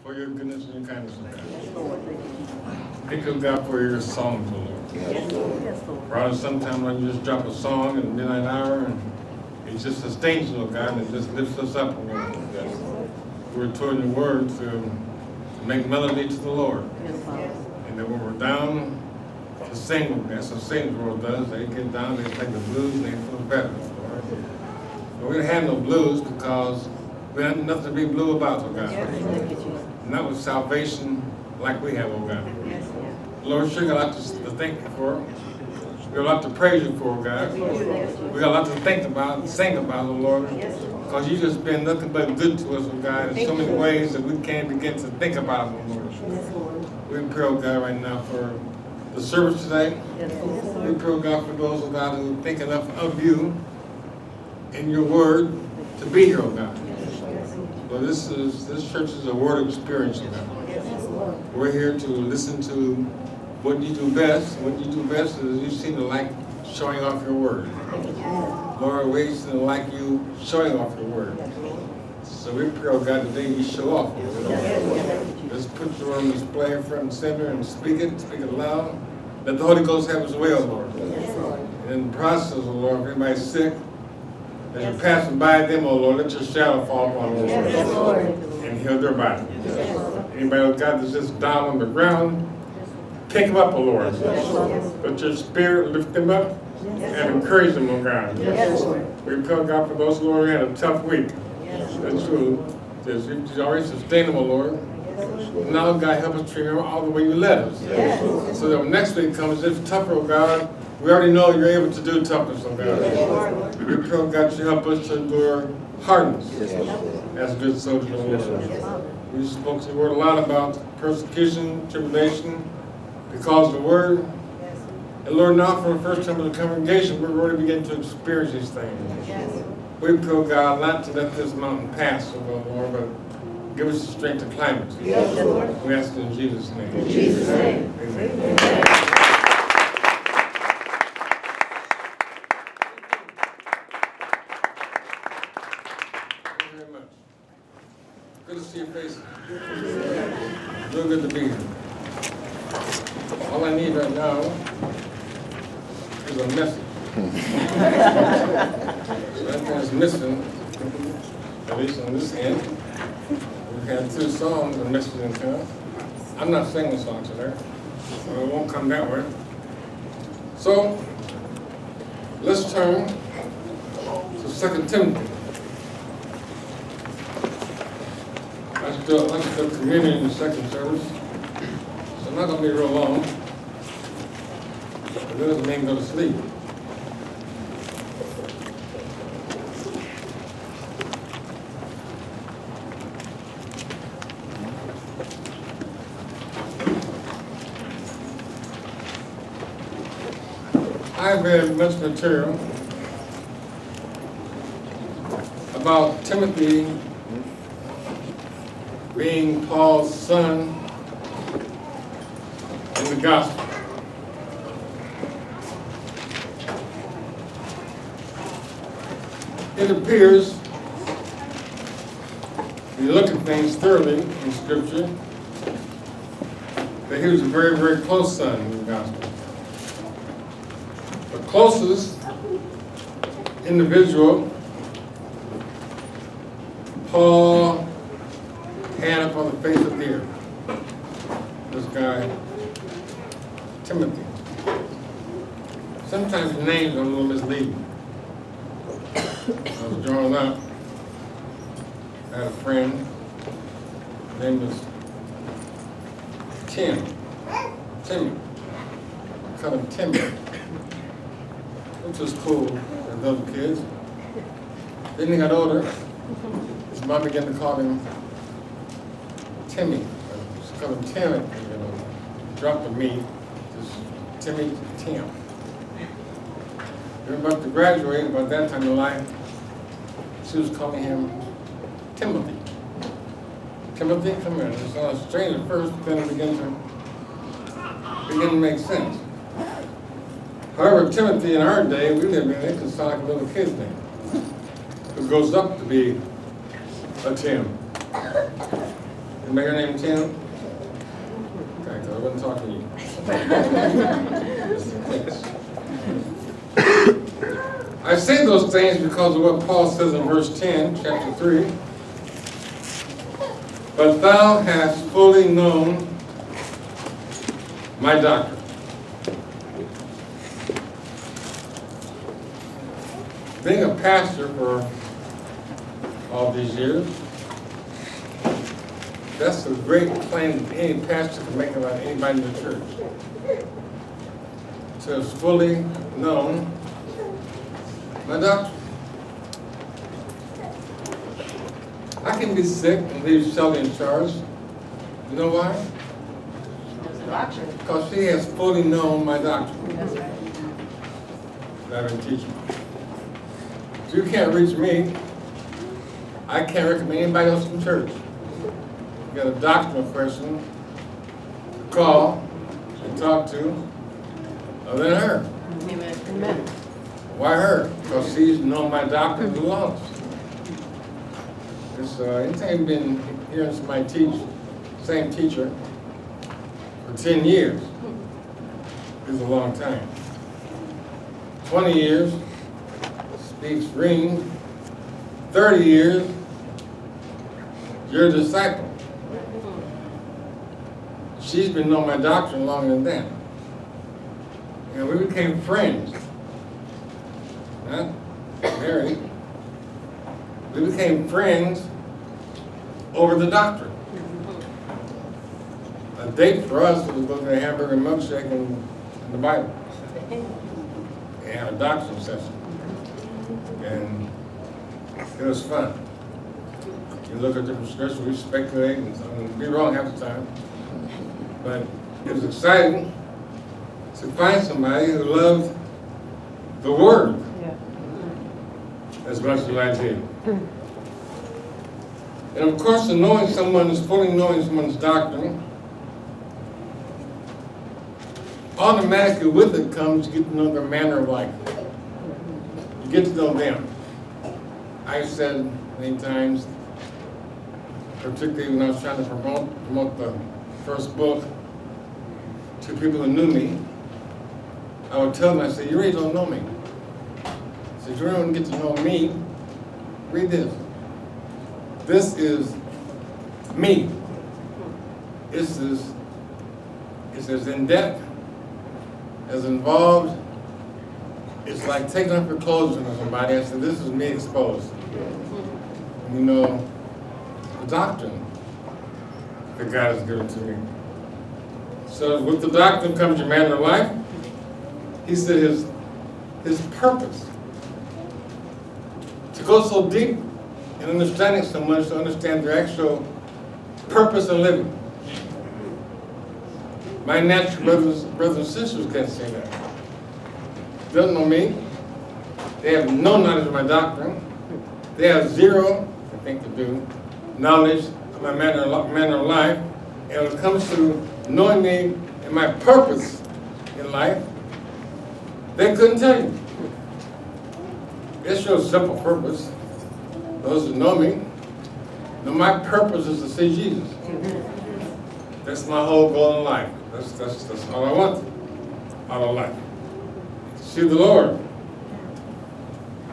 for your goodness and your kindness, O God. Thank you, God, for your songs, O Lord. Rather, sometimes when you just drop a song at the midnight hour, and it just sustains us, O God, and it just lifts us up, O Lord. We're taught in the Word to make melody to the Lord. And then when we're down, to sing. That's what singing the world does. They get down, they take the blues, and they feel better, Lord. But we don't have no blues because we have nothing to be blue about, oh God. Not with salvation like we have, oh God. Lord, sure got a lot to thank you for. We got a lot to praise you for, God. We got a lot to think about and sing about, oh Lord. Because you just been nothing but good to us, oh God, in so many ways that we can't begin to think about, oh Lord. We pray, oh God, right now for the service today. We pray, oh God, for those, oh God, who think enough of you in your word to be here, oh God. Well, this church is a word experience, oh God. We're here to listen to what you do best. What you do best is you seem to like showing off your word. Lord, we seem to like you showing off your word. So we pray, oh God, today you show off. Let's put your word on display front and center and speak it loud. Let the Holy Ghost have his way, oh Lord. And in the process, oh Lord, if anybody's sick, as you're passing by them, oh Lord, let your shadow fall upon them, oh Lord, and heal their body. Anybody, oh God, that's just down on the ground, pick them up, oh Lord. Let your spirit lift them up and encourage them, oh God. We pray, oh God, for those, Lord, who had a tough week. That's true. You're already sustainable, Lord. Now, God, help us to remember all the way you led us. So that when next week comes, if it's tougher, oh God, we already know you're able to do toughness, oh God. We pray, oh God, you help us to endure hardness as good soldiers, oh Lord. We spoke to the word a lot about persecution, tribulation, because of the word. And Lord, now for the first time in the congregation, we're already beginning to experience these things. We pray, oh God, not to let this mountain pass, oh Lord, but give us the strength to climb it. We ask in Jesus' name. In Jesus' name. Amen. Thank you very much. Good to see your faces. Real good to be here. All I need right now is a message. So that thing's missing, at least on this end. We've had 2 songs, a message in town. I'm not singing a song today, so it won't come that way. So, let's turn to 2 Timothy. I like to do communion in the second service, so I'm not going to be real long. But it doesn't mean go to sleep. I've read much material about Timothy being Paul's son in the gospel. It appears, when you look at things thoroughly in Scripture, that he was a very, very close son in the gospel. The closest individual Paul had upon the face of the earth. This guy, Timothy. Sometimes the names are a little misleading. I was growing up, I had a friend, his name was Timmy. I called him Timmy. Which was cool with other kids. Then he got older. His mom began to call him Timmy. She called him Timmy. Dropped the me. Just Timmy Tim. They were about to graduate. About that time in life, she was calling him Timothy. Timothy, come here. It sounds strange at first, but then it began to make sense. However, Timothy in our day, we live in it, could sound like a little kid's name. It goes up to be a Tim. Anybody hear name Tim? Okay, because I wasn't talking to you. I say those things because of what Paul says in verse 10, chapter 3. But thou hast fully known my doctrine. Being a pastor for all these years, that's a great claim that any pastor can make about anybody in the church. To have fully known my doctrine. I can be sick and leave Shelly in charge. You know why? Because she has fully known my doctrine. That's right. That I've been teaching. If you can't reach me, I can't recommend anybody else in church. You got a doctrinal person to call and talk to, other than her. Amen. Amen. Why her? Because she's known my doctrine the longest. It's anytime you've been hearing somebody teach, same teacher, for 10 years is a long time. 20 years speaks rings. 30 years, you're a disciple. She's been knowing my doctrine longer than that. And we became friends. Not married. We became friends over the doctrine. A date for us was go to a hamburger and milkshake and the Bible. And have a doctrine session. And it was fun. You look at different scriptures, we speculate, and be wrong half the time. But it was exciting to find somebody who loved the Word as much as I did. And of course, the knowing someone is fully knowing someone's doctrine. Automatically with it comes you get to know their manner of life. You get to know them. I've said many times, particularly when I was trying to promote the first book to people who knew me, I would tell them, I said, you really don't know me. I said, you really don't get to know me. Read this. This is me. It's as in-depth, as involved. It's like taking off your clothes on somebody. I said, this is me exposed. And you know, the doctrine that God has given to me. So with the doctrine comes your manner of life. He said his purpose. To go so deep in understanding someone to understand their actual purpose in living. My natural brothers and sisters can't say that. They don't know me. They have no knowledge of my doctrine. They have zero, I think they do, knowledge of my manner of life. And when it comes to knowing me and my purpose in life, they couldn't tell you. It shows simple purpose. Those who know me know my purpose is to see Jesus. That's my whole goal in life. That's all I want out of life. To see the Lord.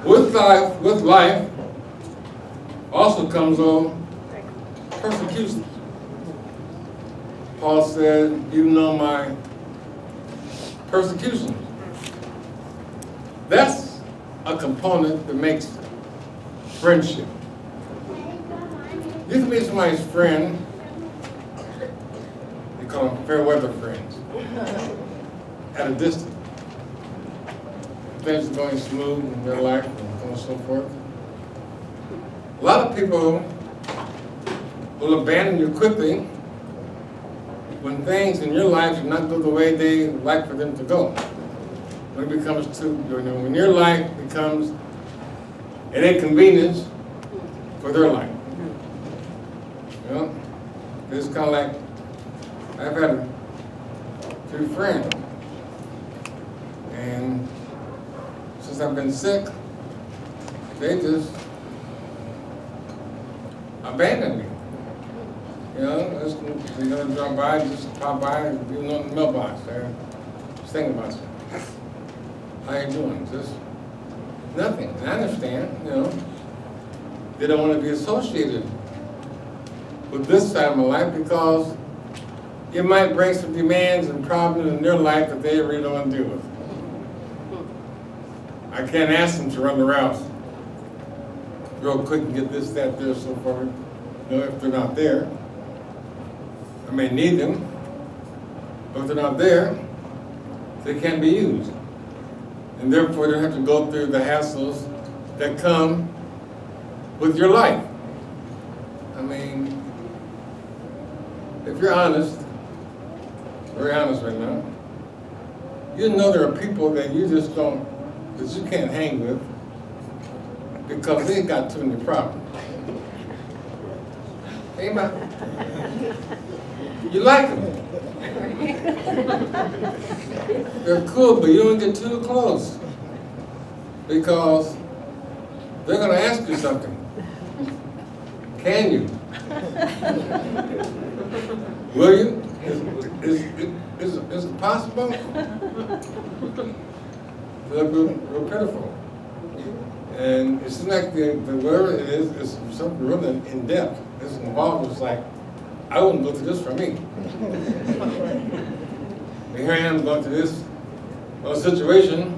With life also comes persecution. Paul said, you know my persecution. That's a component that makes friendship. You can be somebody's friend. They call them fair weather friends. At a distance. Things are going smooth in their life and so forth. A lot of people will abandon you quickly when things in your life do not go the way they like for them to go. When it becomes when your life becomes an inconvenience for their life. You know? It's kind of like, I've had a few friends, and since I've been sick, they just abandoned me. You know, you're going to drop by, just pop by, and do nothing in the mailbox there. Just think about it. How you doing? Just nothing. And I understand, you know. They don't want to be associated with this side of my life because it might bring some demands and problems in their life that they really don't want to deal with. I can't ask them to run the routes real quick and get this, that, there, so forth. You know, if they're not there. I may need them, but if they're not there, they can't be used. And therefore, they have to go through the hassles that come with your life. I mean, if you're honest, very honest right now, you know there are people that you just don't, that you can't hang with because they got too many problems. Amen. You like them. They're cool, but you don't get too close because they're going to ask you something. Can you? Will you? Is it possible? They look real pitiful. And it seems like whatever it is something really in depth. It's involved. It's like, I wouldn't go through this for me. And here I am going through this situation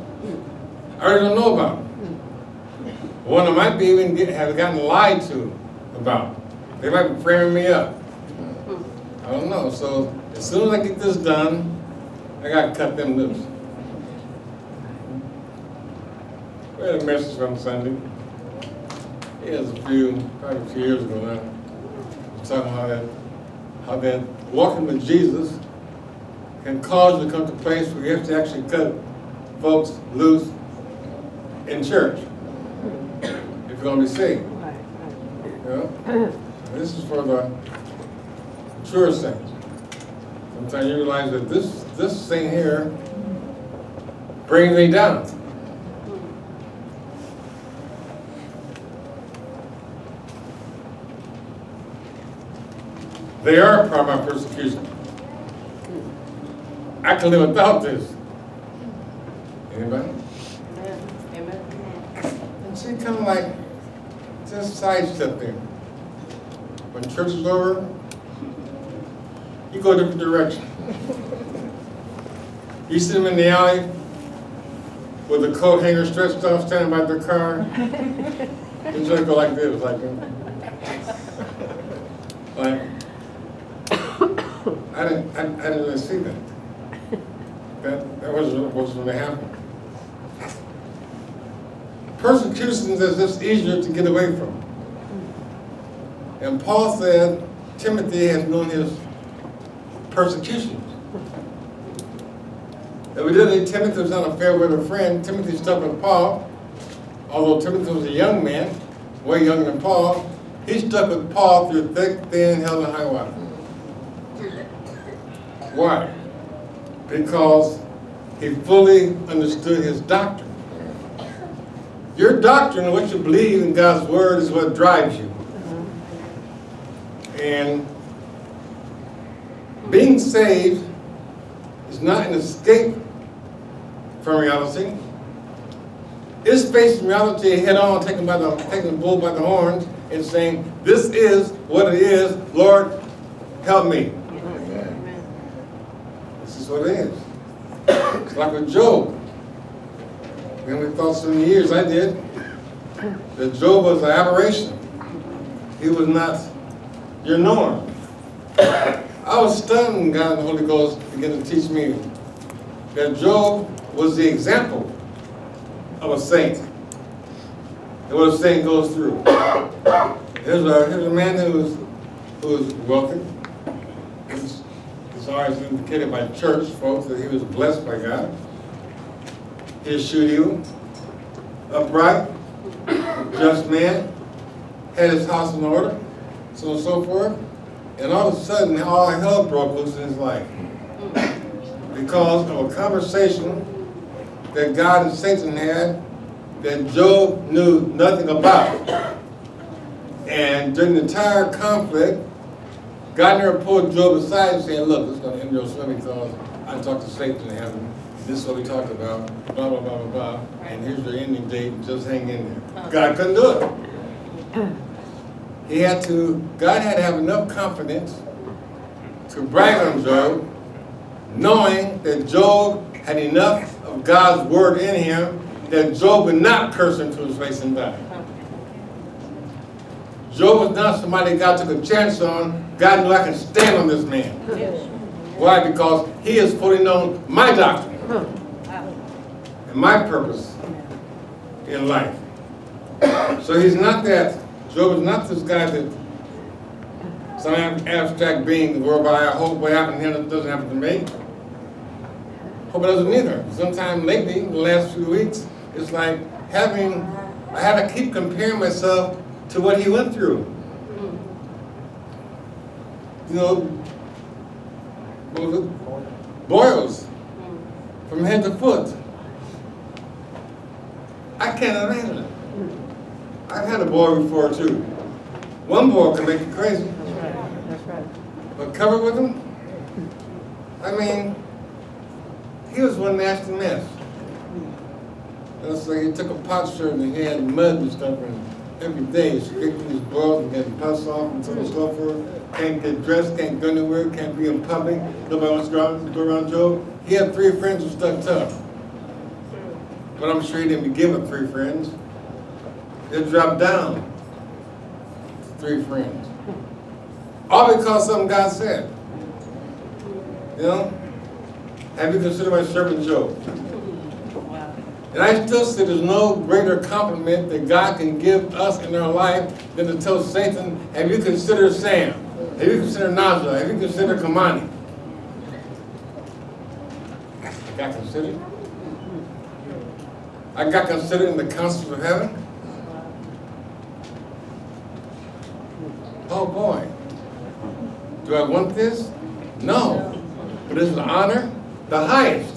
I already don't know about. One that might be even have gotten lied to about. They might be framing me up. I don't know. So as soon as I get this done, I got to cut them loose. We had a message from Sunday. It was probably a few years ago now. Talking how that walking with Jesus can cause you to come to a place where you have to actually cut folks loose in church if you're going to be saved. You know? This is for the mature saints. Sometimes you realize that this thing here brings me down. They are a part of my persecution. I can live without this. Anybody? Amen. And she kind of like just sidestep there. When church is over, you go a different direction. You see them in the alley with the coat hanger stretched off, standing by their car. You just go like this, like I didn't really see that. That wasn't going to happen. Persecutions is just easier to get away from. And Paul said Timothy has known his persecutions. Evidently, Timothy was not a fair weather friend. Timothy stuck with Paul. Although Timothy was a young man, way younger than Paul, he stuck with Paul through thick, thin, hell, and high water. Why? Because he fully understood his doctrine. Your doctrine and what you believe in God's word is what drives you. And being saved is not an escape from reality. It's facing reality head on, taking the bull by the horns and saying, this is what it is, Lord, help me. Amen. This is what it is. It's like with Job. And we thought so many years, I did, that Job was an aberration. He was not your norm. I was stunned when God and the Holy Ghost began to teach me that Job was the example of a saint. And what a saint goes through. Here's a man who was wealthy. It's always indicated by church folks that he was blessed by God. He shoot you, upright, just man, had his house in order, so on and so forth. And all of a sudden, all hell broke loose in his life. Because of a conversation that God and Satan had that Job knew nothing about. And during the entire conflict, God never pulled Job aside and saying, look, this is going to end your story because I talked to Satan in heaven. This is what we talked about, blah, blah, blah, blah, blah. And here's your ending date, and just hang in there. God couldn't do it. God had to have enough confidence to brag on Job, knowing that Job had enough of God's word in him that Job would not curse him to his face and die. Job was not somebody God took a chance on. God knew I can stand on this man. Why? Because he has fully known my doctrine and my purpose in life. So he's not that. Job is not this guy that some abstract being whereby I hope what happened to him doesn't happen to me. Hope it doesn't either. Sometime lately, in the last few weeks, it's like I had to keep comparing myself to what he went through. You know, what was it? Boils from head to foot. I can't imagine it. I've had a boil before too. One boil can make you crazy. That's right. But covered with him? I mean, he was one nasty mess. It's like he took a potsherd and he had mud and stuff and every day he's kicking his balls and getting pus off and so on and so forth. Can't get dressed, can't go anywhere, can't be in public. Nobody wants to go around Job. He had 3 friends who stuck tough. But I'm sure he didn't begin with 3 friends. It dropped down to 3 friends. All because something God said. You know? Have you considered my servant Job? And I still say there's no greater compliment that God can give us in our life than to tell Satan, have you considered Sam? Have you considered Najla? Have you considered Kamani? I got considered. I got considered in the councils of heaven. Oh boy. Do I want this? No. But it's an honor, the highest.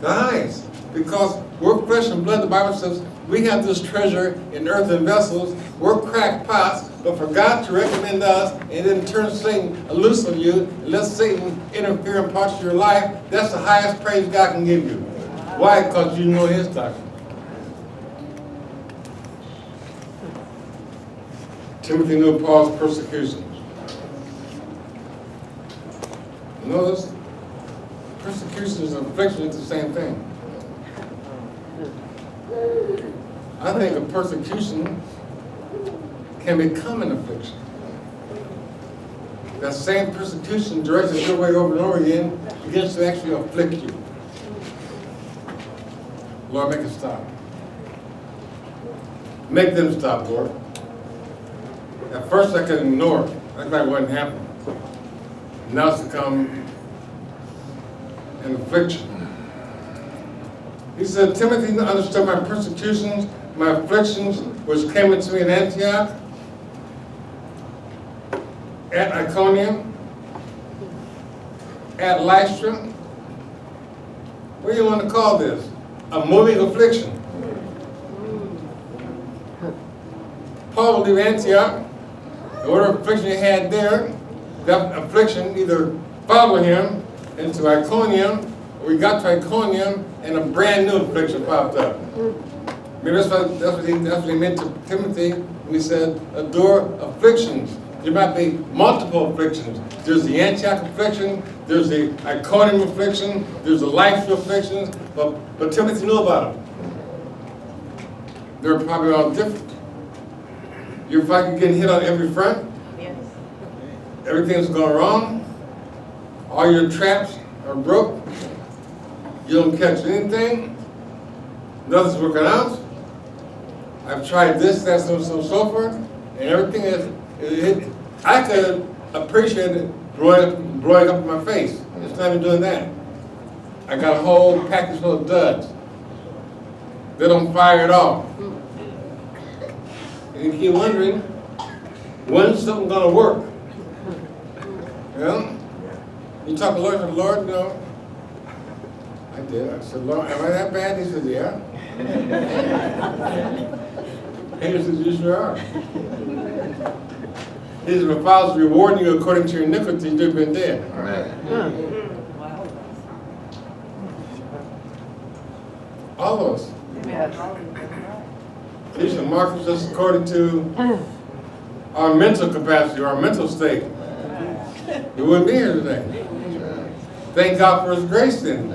The highest. Because we're flesh and blood, the Bible says, we have this treasure in earthen vessels. We're cracked pots, but for God to recommend us and then turn Satan loose of you and let Satan interfere in parts of your life, that's the highest praise God can give you. Why? Because you know his doctrine. Timothy knew Paul's persecutions. Notice, persecutions and affliction is the same thing. I think a persecution can become an affliction. That same persecution directed your way over and over again begins to actually afflict you. Lord, make it stop. Make them stop, Lord. At first I could ignore it. Like that wasn't happening. Now it's become an affliction. He said, Timothy understood my persecutions, my afflictions, which came into me in Antioch, at Iconium, at Lystra. What do you want to call this? A moving affliction. Paul would leave Antioch, and whatever affliction he had there, that affliction either followed him into Iconium, or he got to Iconium, and a brand new affliction popped up. Maybe that's what he meant to Timothy when he said, endure afflictions. There might be multiple afflictions. There's the Antioch affliction, there's the Iconium affliction, there's the Lystra afflictions, but Timothy knew about them. They're probably all different. You feel like you're getting hit on every front? Yes. Everything's going wrong. All your traps are broke. You don't catch anything. Nothing's working out. I've tried this, that, so forth, and everything is. I could appreciate it growing up in my face. It's not even doing that. I got a whole package full of duds. They don't fire at all. And you keep wondering, when's something going to work? You know? You talk to the Lord, you know. I did. I said, Lord, am I that bad? He said, yeah. And he said, you sure are. He said, my Father's rewarding you according to your iniquity, you've been dead. All of us. He should mark us according to our mental capacity, our mental state. We wouldn't be here today. Thank God for His grace then.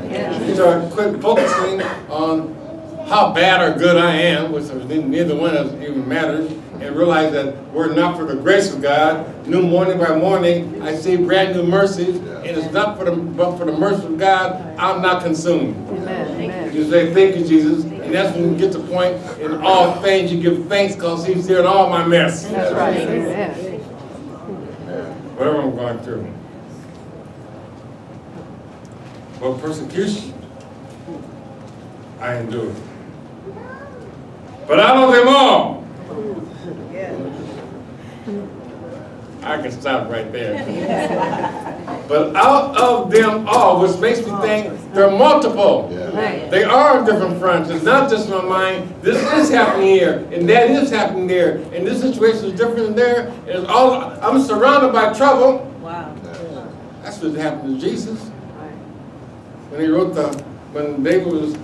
We start quit focusing on how bad or good I am, which neither one of us even matters, and realize that we're not for the grace of God. New morning by morning, I see brand new mercies, and it's not but for the mercy of God, I'm not consumed. Amen. You say, thank you, Jesus, and that's when you get to the point, in all things you give thanks because He's there in all my mess. That's right. Amen. Whatever I'm going through. Well, persecution, I endure. But I know them all. I can stop right there. But out of them all, which makes me think they're multiple. They are different fronts. It's not just my mind. This is happening here, and that is happening there, and this situation is different than there. And it's all, I'm surrounded by trouble. Wow. That's what happened to Jesus. When he wrote when David was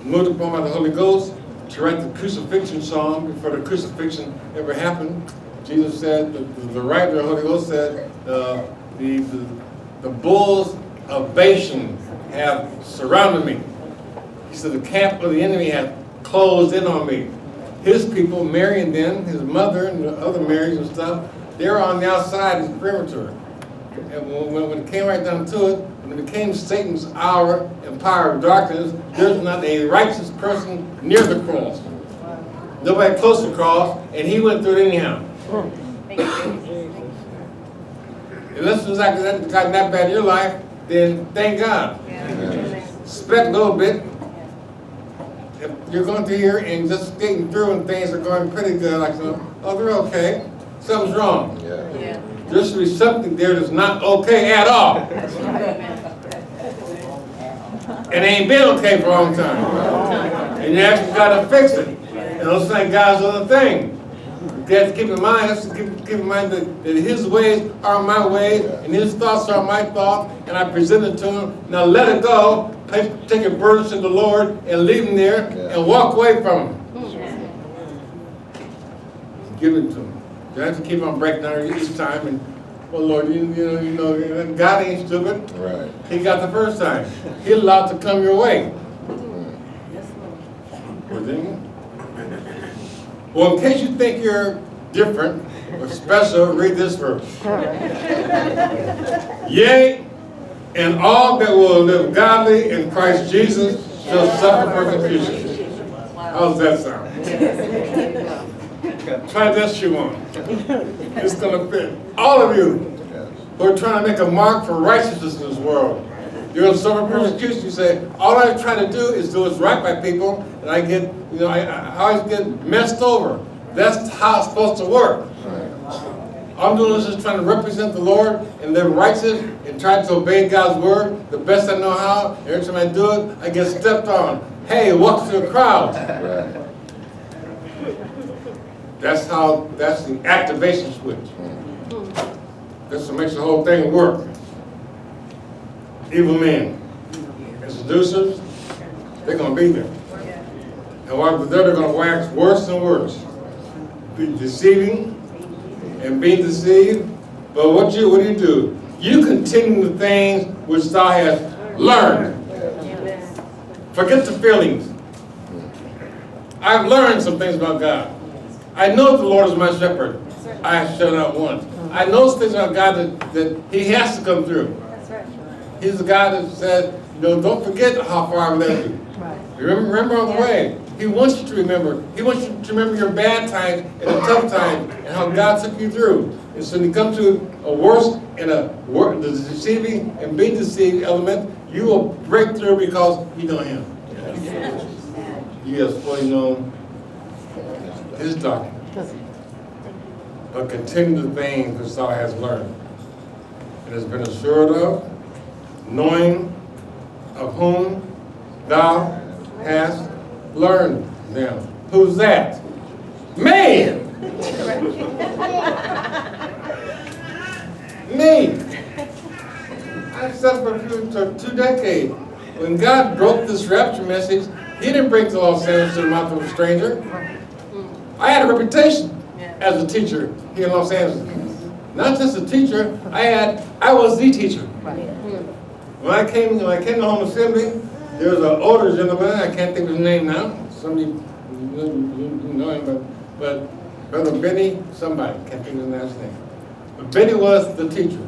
moved upon by the Holy Ghost to write the crucifixion song before the crucifixion ever happened, Jesus said, the writer of the Holy Ghost said, the bulls of Bashan have surrounded me. He said, the camp of the enemy has closed in on me. His people, Mary and then, his mother and the other Marys and stuff, they're on the outside of the perimeter. And when it came right down to it, when it became Satan's hour and power of darkness, there's not a righteous person near the cross. Nobody close to the cross, and he went through it anyhow. Unless it's like that got that bad in your life, then thank God. Expect a little bit. If you're going through here and just getting through and things are going pretty good, like, oh, they're okay. Something's wrong. There should be something there that's not okay at all. It ain't been okay for a long time. And you actually got to fix it. And those things God's other thing. You have to keep in mind, keep in mind that His ways are my ways, and His thoughts are my thoughts, and I present it to Him. Now let it go, take your burdens to the Lord, and leave them there, and walk away from Him. Give it to Him. You have to keep on breaking down each time, and well, Lord, you know, God ain't stupid. Right. He got the first time. He allowed to come your way. Well, in case you think you're different or special, read this verse. Yea, and all that will live godly in Christ Jesus shall suffer persecution. How's that sound? Try this shoe on. It's going to fit. All of you who are trying to make a mark for righteousness in this world, you're going to suffer persecution. You say, all I'm trying to do is do what's right by people, and I get, I always get messed over. That's how it's supposed to work. All I'm doing is just trying to represent the Lord and live righteous and try to obey God's word the best I know how. Every time I do it, I get stepped on. Hey, welcome to the crowd. That's the activation switch. That's what makes the whole thing work. Evil men and seducers, they're going to be there. And while they're going to wax worse and worse. Be deceiving and being deceived. But what do you do? You continue the things which thou hast learned. Forget the feelings. I've learned some things about God. I know the Lord is my shepherd. I shall not want. I know things about God that He has to come through. He's the God that said, don't forget how far I've led you. Remember on the way. He wants you to remember. He wants you to remember your bad times and the tough times and how God took you through. And so when you come to a worse and the deceiving and being deceived element, you will break through because you know Him. You have fully known His doctrine. But continue the things which thou hast learned. It has been assured of, knowing of whom thou hast learned them. Who's that? Man! success for 2 decades. When God broke this rapture message, he didn't bring to Los Angeles to the mouth of a stranger. I had a reputation as a teacher here in Los Angeles. Not just a teacher, I was the teacher. When I came to home assembly, there was an older gentleman, I can't think of his name now. Somebody, you know him, but Brother Benny, somebody, can't think of his last name. But Benny was the teacher.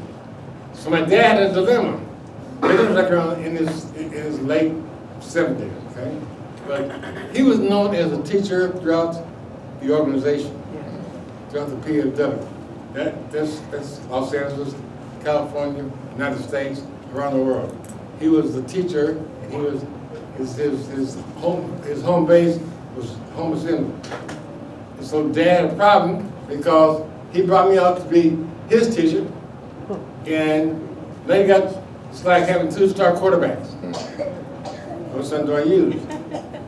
So my dad had a dilemma. Benny was like around in his late 70s, okay? But he was known as a teacher throughout the organization, throughout the PFW. That's Los Angeles, California, United States, around the world. He was the teacher, and he was his home base was home assembly. And so Dad had a problem because he brought me out to be his teacher, and then he got, it's like having 2-star quarterbacks. What son do I use?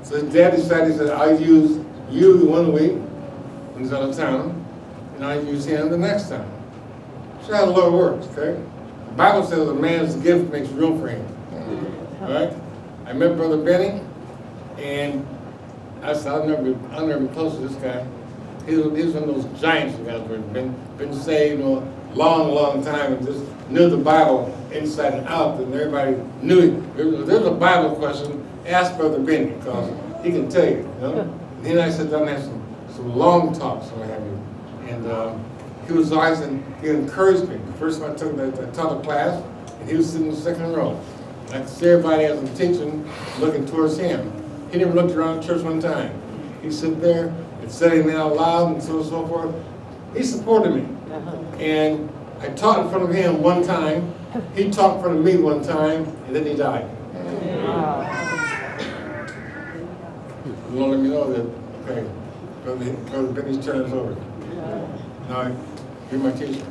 So his dad decided, he said, I'll use you 1 week when he's out of town, and I'll use him the next time. So how the Lord works, okay? The Bible says a man's gift makes room for him. All right? I met Brother Benny, and I said, I'll never be close to this guy. He was one of those giants who guys who been saved a long time and just knew the Bible inside and out, and everybody knew it. There's a Bible question, ask Brother Benny, because he can tell you, know? And he and I sat down and had some long talks, what have you. And he was always, he encouraged me. The first time I taught a class, and he was sitting in the second row. I could see everybody as I'm teaching looking towards him. He never looked around the church one time. He sit there and said it out loud and so on and so forth. He supported me. And I taught in front of him one time. He taught in front of me one time, and then he died. The Lord let me know that, okay, Brother Benny's turn is over. Now, you're my teacher.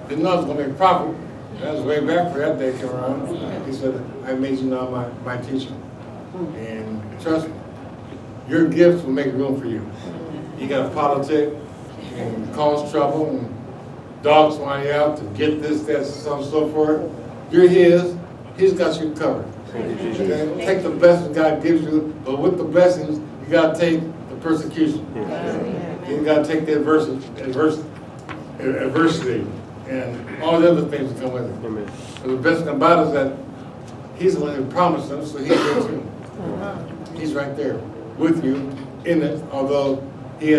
Didn't know I was going to be a prophet. That was way back for that day came around. He said, I made you now my teacher. And trust me, your gifts will make room for you. You got a politic and cause trouble and dogs want you out to get this, that, so on and so forth. You're his. He's got you covered. Okay? Take the blessings God gives you, but with the blessings, you got to take the persecution. You got to take the adversity and all the other things that come with it. But the best thing about it is that he's the one who promised them, so he's there too. He's right there with you in it, although he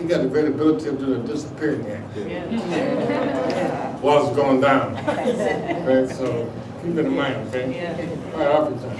got a great ability of doing a disappearing act while it's going down. Okay, so keep it in mind, okay? All right, offer time.